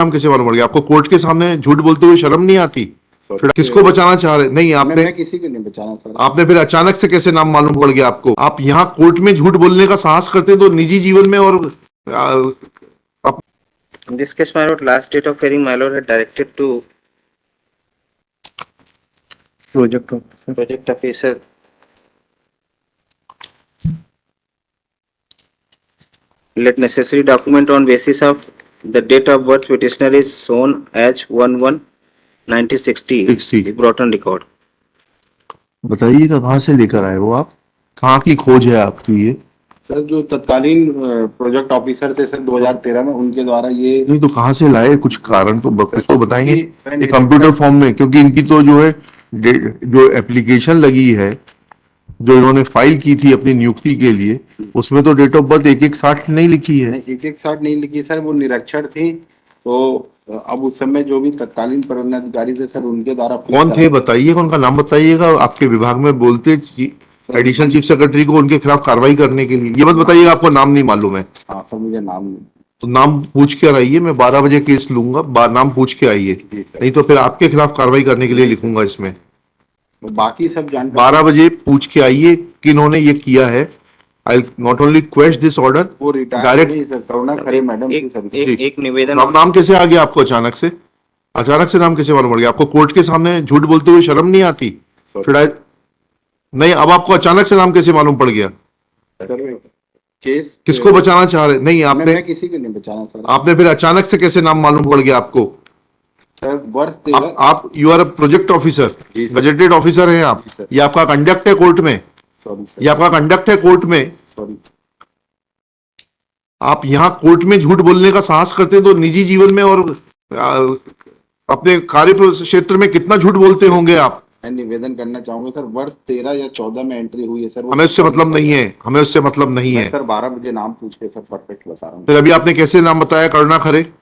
नाम कैसे मालूम पड़ गया आपको? कोर्ट के सामने झूठ बोलते हुए शर्म नहीं आती? किसको बचाना चाह रहे? नहीं, आपने मैं किसी को नहीं बचाना चाह रहा। आपने फिर अचानक से कैसे नाम मालूम पड़ गया आपको? आप यहाँ कोर्ट में झूठ बोलने का साहस करते तो निजी जीवन में और In this case, my lord, last date of hearing, my lord had directed to project officer let necessary document on basis of the date of birth petitioner is shown as 1/1/1960 be brought on record. बताइएगा कहाँ से लेकर आए वो? आप कहाँ की खोज है आपकी ये? सर जो तत्कालीन प्रोजेक्ट ऑफिसर थे सर 2013 में, उनके द्वारा ये नहीं तो कहाँ से लाए? कुछ कारण तो कुछ तो बताएंगे। मैंने- ये कंप्यूटर फॉर्म में, क्योंकि इनकी तो जो है जो एप्लीकेशन लगी है, जो इन्होंने फाइल की थी अपनी नियुक्ति के लिए, उसमें तो डेट ऑफ बर्थ 1160 नहीं लिखी है। 1-1-60 नहीं लिखी सर, वो निरक्षर थी। तो अब उस समय जो भी तत्कालीन पदाधिकारी थे सर, उनके द्वारा कौन थे बताइएगा, उनका नाम बताइएगा। आपके विभाग में बोलते एडिशनल चीफ सेक्रेटरी को उनके खिलाफ कार्रवाई करने के लिए। ये मत बताइएगा आपको नाम नहीं मालूम है। हाँ सर, मुझे नाम नहीं। तो नाम पूछ के आइए, मैं 12 बजे केस लूंगा। नाम पूछ के आइए, नहीं तो फिर आपके खिलाफ कार्रवाई करने के लिए लिखूंगा इसमें। बाकी सब जानकारी 12 बजे पूछ के आइए कि इन्होंने ये किया है। I not only question this order वो retire direct. Karuna Khare madam एक निवेदन नाम कैसे आ गया आपको अचानक से? अचानक से नाम कैसे मालूम पड़ गया आपको? कोर्ट के सामने झूठ बोलते हुए शर्म नहीं आती? नहीं, अब आपको अचानक से नाम कैसे मालूम पड़ गया? केस किसको बचाना चाह रहे? नहीं, मैं किसी को नहीं बचाना चाह रहा। आपने फिर अचानक से कैसे नाम मालूम पड़ गया आपको? सर वर्ष 13 आप you are a project officer, जी सर। गजेटेड ऑफिसर हैं आप। जी सर। ये आपका कंडक्ट है कोर्ट में, सॉरी सर, ये आपका कंडक्ट है कोर्ट में। सॉरी। आप यहाँ कोर्ट में झूठ बोलने का साहस करते तो निजी जीवन में और अपने कार्य क्षेत्र में कितना झूठ बोलते होंगे आप? मैं निवेदन करना चाहूंगा सर, वर्ष 13 या 14 में एंट्री हुई है सर। हमें उससे मतलब नहीं है, हमें उससे मतलब नहीं है। सर 12 बजे नाम पूछ के सर परफेक्ट बता रहा हूँ। फिर अभी आपने कैसे नाम बताया? करुणा खरे।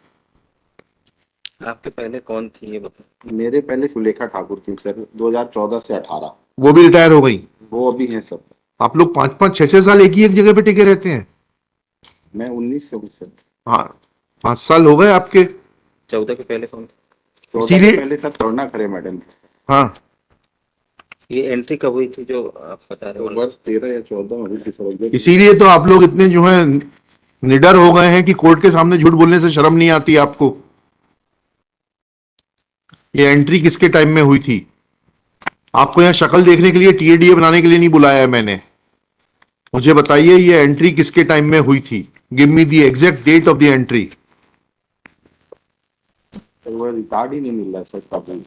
आपके पहले कौन थी ये बताओ। मेरे पहले सुलेखा ठाकुर थी सर, 2014 से 18। वो भी रिटायर हो गई। वो अभी हैं सर। आप लोग 5-5, 6-6 साल एक ही एक जगह पे टिके रहते हैं। मैं 19 से हूँ सर। हाँ, 5 साल हो गए आपके। 14 के पहले कौन था? 14 इसीलिए- से पहले सर करुणा खरे मैडम। हाँ, ये एंट्री कब हुई थी जो आप बता रहे तो हो? वर्ष 13 या 14 में हुई थी सर। इसीलिए तो आप लोग इतने जो है निडर हो गए हैं कि कोर्ट के सामने झूठ बोलने से शर्म नहीं आती आपको। ये एंट्री किसके टाइम में हुई थी? आपको यहाँ शक्ल देखने के लिए, टीएडीए बनाने के लिए नहीं बुलाया है मैंने। मुझे बताइए ये एंट्री किसके टाइम में हुई थी? Give me the exact date of the entry. वो रिकॉर्ड ही नहीं मिल रहा सर कब।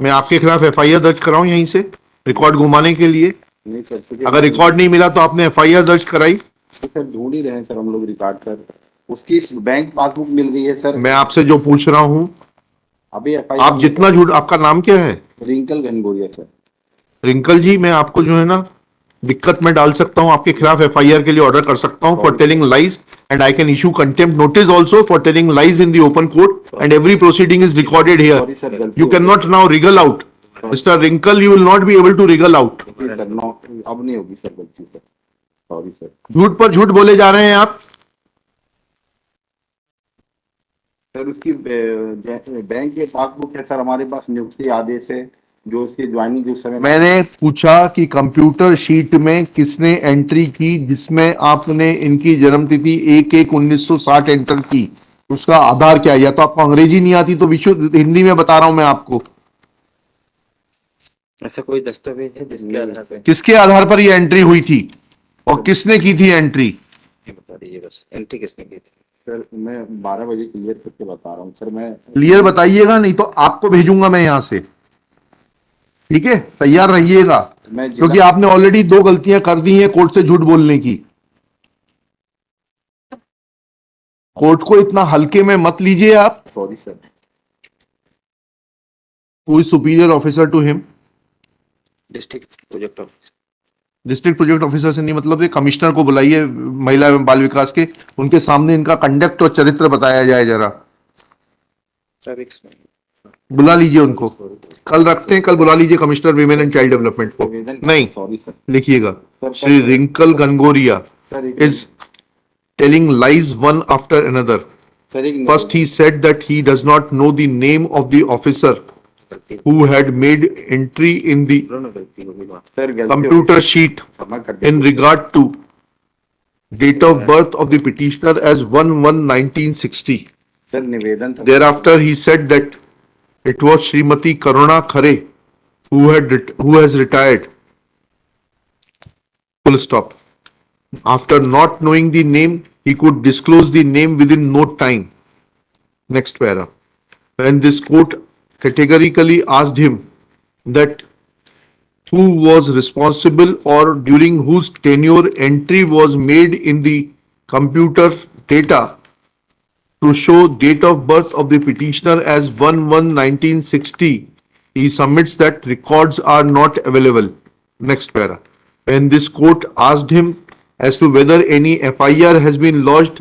मैं आपके खिलाफ एफआईआर दर्ज कराऊं यहीं से, रिकॉर्ड घुमाने के लिए? नहीं सर, अगर रिकॉर्ड नहीं मिला तो आपने एफआईआर दर्ज कराई? सर ढूंढ ही रहे हैं सर हम लोग रिकॉर्ड कर। उसकी बैंक पासबुक मिल गई है सर। मैं आपसे जो पूछ रहा हूं, अभी आप जितना झूठ, आपका नाम क्या है? रिंकल गनगोरिया सर। रिंकल जी, मैं आपको जो है ना दिक्कत में डाल सकता हूं, आपके खिलाफ एफआईआर के लिए ऑर्डर कर सकता हूं for telling lies, and I can issue contempt notice also for telling lies in the open court, and every proceeding is recorded sorry here. Sir, गलती You cannot now wriggle out. Mr. Wrinkle, you will not be able to wriggle out. होगी sir. No अब नहीं होगी sir गलती sir. Sorry sir. झूठ पर झूठ बोले जा रहे हैं आप। सर उसकी बैंक के पासबुक है सर हमारे पास, नियुक्ति आदेश है जो उसकी ज्वाइनिंग उस समय। मैंने पूछा कि कंप्यूटर शीट में किसने एंट्री की जिसमें आपने इनकी जन्मतिथि 1/1/1960 एंटर की, उसका आधार क्या है? या तो आपको अंग्रेजी नहीं आती तो विशुद्ध हिंदी में बता रहा हूं मैं आपको। ऐसा कोई दस्तावेज है जिसके आधार पे किसके आधार पर ये एंट्री हुई थी और किसने की थी एंट्री? ये बता दीजिए बस, एंट्री किसने की थी? सर मैं 12 बजे क्लियर करके बता रहा हूँ सर। मैं क्लियर बताइएगा, नहीं तो आपको भेजूंगा मैं यहां से। ठीक है, तैयार रहिएगा, क्योंकि आपने ऑलरेडी 2 गलतियां कर दी हैं कोर्ट से झूठ बोलने की। कोर्ट को इतना हल्के में मत लीजिए आप। Sorry sir. Who is superior officer to him? District project office. District project officer से नहीं मतलब, ये कमिश्नर को बुलाइए महिला एवं बाल विकास के, उनके सामने इनका कंडक्ट और चरित्र बताया जाए जरा। सर एक बुला लीजिए उनको, कल रखते हैं, कल बुला लीजिए commissioner women and child development को। नहीं, सॉरी सर। लिखिएगा, Shri Rinkal Gangoria sir is telling lies one after another sir एक First, he said that he does not know the name of the officer who had made entry in the sir गलती computer sheet क्षमा कर in दीजिए। regard to date of birth of the petitioner as 1/1/1960. Sir निवेदन था Thereafter, he said that it was Srimati Karuna Khare who has retired. Full stop. After not knowing the name, he could disclose the name within no time. Next para. When this court categorically asked him that who was responsible or during whose tenure entry was made in the computer data to show date of birth of the petitioner as 1/1/1960, he submits that records are not available. Next para. When this court asked him as to whether any FIR has been lodged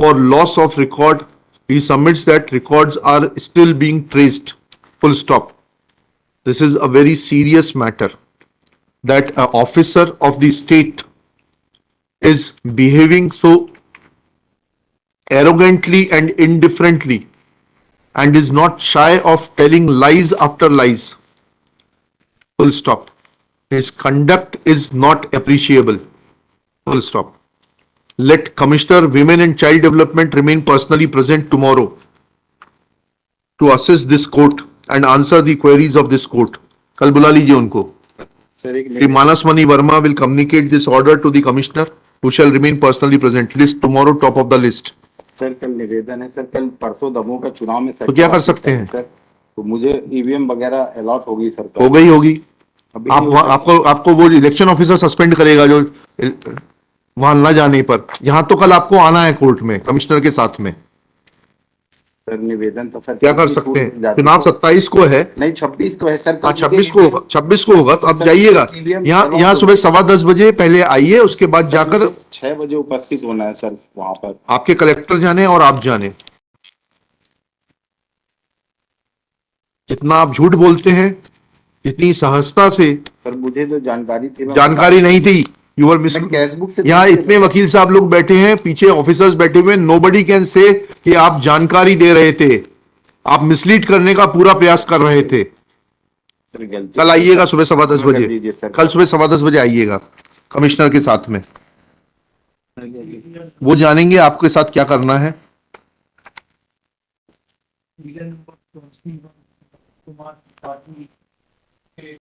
for loss of record, he submits that records are still being traced. Full stop. This is a very serious matter that an officer of the state is behaving so arrogantly and indifferently and is not shy of telling lies after lies. Full stop. His conduct is not appreciable. Full stop. Let Commissioner Women and Child Development remain personally present tomorrow to assist this court and answer the queries of this court. कल बुला लीजिए उनको. Sir एक Shri Manas Mani Verma will communicate this order to the commissioner who shall remain personally present. List tomorrow top of the list. Sir कल निवेदन है sir, कल परसों दमोह का चुनाव में तो क्या कर सकते हैं? सर, तो मुझे ईवीएम वगैरह अलॉट होगी सर हो गई होगी. अभी आप नहीं हो आपको आपको वो इलेक्शन ऑफिसर सस्पेंड करेगा जो वहां न जाने पर. यहां तो कल आपको आना है कोर्ट में कमिश्नर के साथ में. सर निवेदन तो सर क्या कर सकते हैं? चुनाव 27 को है. नहीं 26 को है सर. हाँ 26 को होगा. 26 को होगा तो आप जाइएगा. यहाँ सुबह 10:15 बजे पहले आइए, उसके बाद जाकर 6 बजे उपस्थित होना है सर वहां पर. आपके कलेक्टर जाने और आप जाने. जितना आप झूठ बोलते हैं, इतनी सहजता से, सर मुझे जो जानकारी थी जानकारी नहीं थी. You are miss. कैशबुक से यहाँ इतने वकील साहब लोग बैठे हैं, पीछे ऑफिसर्स बैठे हुए. नोबडी कैन से कि आप जानकारी दे रहे थे. आप मिसलीड करने का पूरा प्रयास कर रहे थे. सर गलती कल आइएगा सुबह 10:15 कर बजे. दीजिए सर. कल सुबह 10:15 बजे आइएगा कमिश्नर के साथ में. वो जानेंगे आपके साथ क्या करना है.